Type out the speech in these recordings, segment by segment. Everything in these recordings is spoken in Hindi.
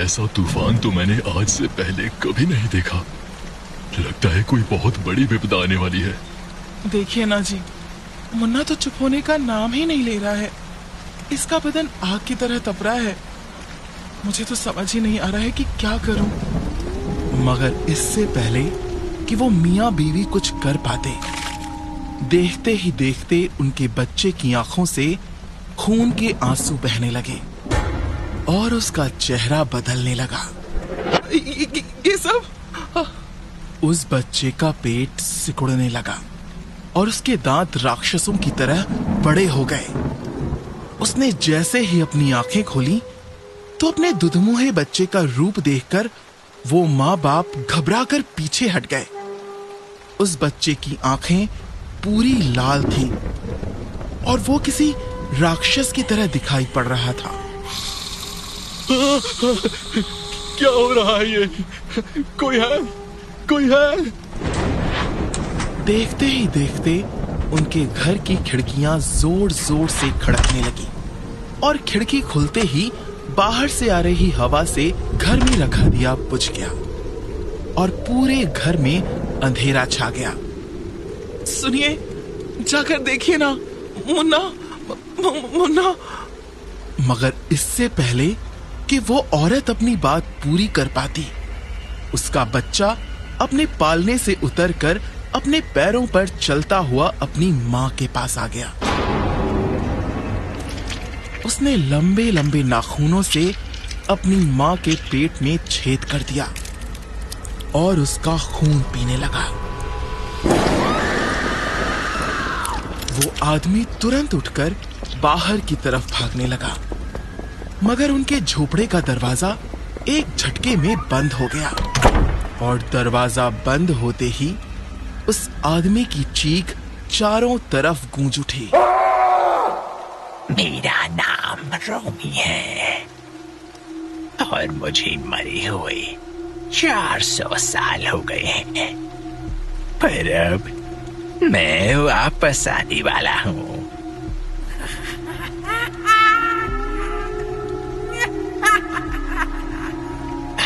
ऐसा तूफान तो मैंने आज से पहले कभी नहीं देखा। लगता है कोई बहुत बड़ी विपदा आने वाली है। देखिए ना जी, मुन्ना तो चुप होने का नाम ही नहीं ले रहा है। इसका बदन आग की तरह तप रहा है। मुझे तो समझ ही नहीं आ रहा है कि क्या करूं। मगर इससे पहले कि वो मियां बीवी कुछ कर पाते, देखते ही देखते उनके बच्चे की आंखों से खून के आंसू बहने लगे और उसका चेहरा बदलने लगा। ये सब? उस बच्चे का पेट सिकुड़ने लगा और उसके दांत राक्षसों की तरह बड़े हो गए। उसने जैसे ही अपनी आंखें खोली तो अपने दुधमुहे बच्चे का रूप देखकर वो माँ बाप घबरा कर पीछे हट गए। उस बच्चे की आंखें पूरी लाल थीं और वो किसी राक्षस की तरह दिखाई पड़ रहा था। क्या हो रहा है ये? कोई है? कोई है? देखते ही देखते उनके घर की खिड़कियां जोर जोर से खड़कने लगी और खिड़की खुलते ही बाहर से आ रही हवा से घर में रखा दिया बुझ गया और पूरे घर में अंधेरा छा गया। सुनिए, जाकर देखिए ना, मुन्ना। मगर इससे पहले कि वो औरत अपनी बात पूरी कर पाती, उसका बच्चा अपने पालने से उतरकर अपने पैरों पर चलता हुआ अपनी मां के पास आ गया। उसने लंबे लंबे नाखूनों से अपनी मां के पेट में छेद कर दिया और उसका खून पीने लगा। वो आदमी तुरंत उठकर बाहर की तरफ भागने लगा, मगर उनके झोपड़े का दरवाजा एक झटके में बंद हो गया और दरवाजा बंद होते ही उस आदमी की चीख चारों तरफ गूंज उठी। मेरा नाम रोमी है और मुझे मरे हुए 400 साल हो गए हैं, पर अब मैं वापस आने वाला हूँ।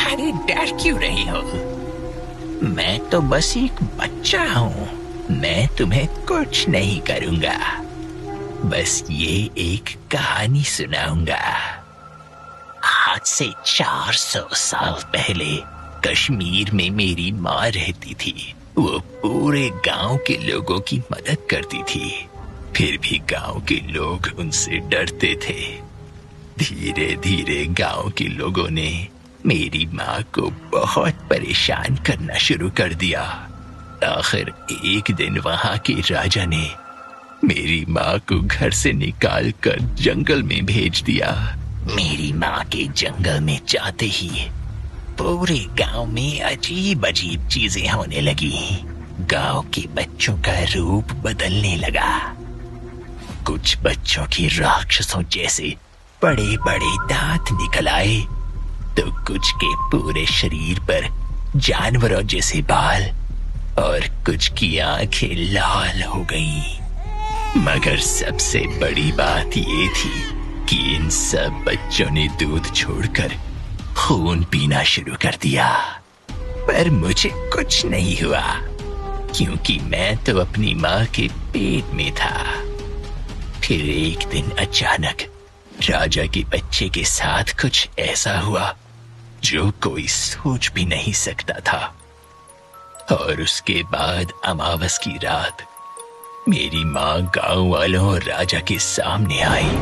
अरे डर क्यों रही हो? मैं तो बस एक बच्चा हूँ। मैं तुम्हें कुछ नहीं करूँगा, बस ये एक कहानी सुनाऊंगा। आज से 400 साल पहले कश्मीर में मेरी माँ रहती थी। वो पूरे गांव के लोगों की मदद करती थी, फिर भी गांव के लोग उनसे डरते थे। धीरे धीरे गांव के लोगों ने मेरी माँ को बहुत परेशान करना शुरू कर दिया। आखिर एक दिन वहां के राजा ने मेरी माँ को घर से निकाल कर जंगल में भेज दिया। मेरी माँ के जंगल में जाते ही पूरे गांव में अजीब अजीब चीजें होने लगी। गांव के बच्चों का रूप बदलने लगा। कुछ बच्चों की राक्षसों जैसे बड़े बड़े दांत निकल आए, तो कुछ के पूरे शरीर पर जानवरों जैसे बाल और कुछ की आंखें लाल हो गईं। मगर सबसे बड़ी बात ये थी कि इन सब बच्चों ने दूध छोड़कर खून पीना शुरू कर दिया। पर मुझे कुछ नहीं हुआ, क्योंकि मैं तो अपनी माँ के पेट में था। फिर एक दिन अचानक राजा के बच्चे के साथ कुछ ऐसा हुआ जो कोई सोच भी नहीं सकता था। और उसके बाद अमावस की रात मेरी माँ गांव वालों और राजा के सामने आई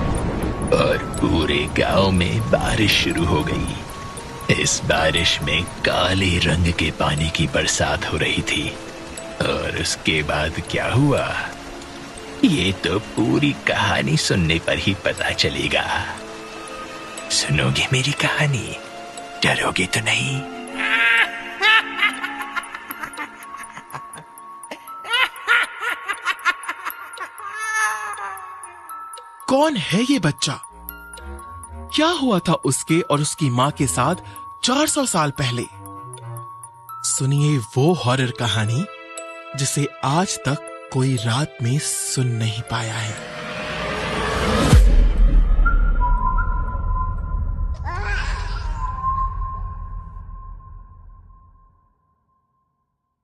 और पूरे गांव में बारिश शुरू हो गई। इस बारिश में काले रंग के पानी की बरसात हो रही थी। और उसके बाद क्या हुआ, ये तो पूरी कहानी सुनने पर ही पता चलेगा। सुनोगे मेरी कहानी? डरोगे तो नहीं? कौन है ये बच्चा? क्या हुआ था उसके और उसकी मां के साथ 400 साल पहले? सुनिए वो हॉरर कहानी जिसे आज तक कोई रात में सुन नहीं पाया है।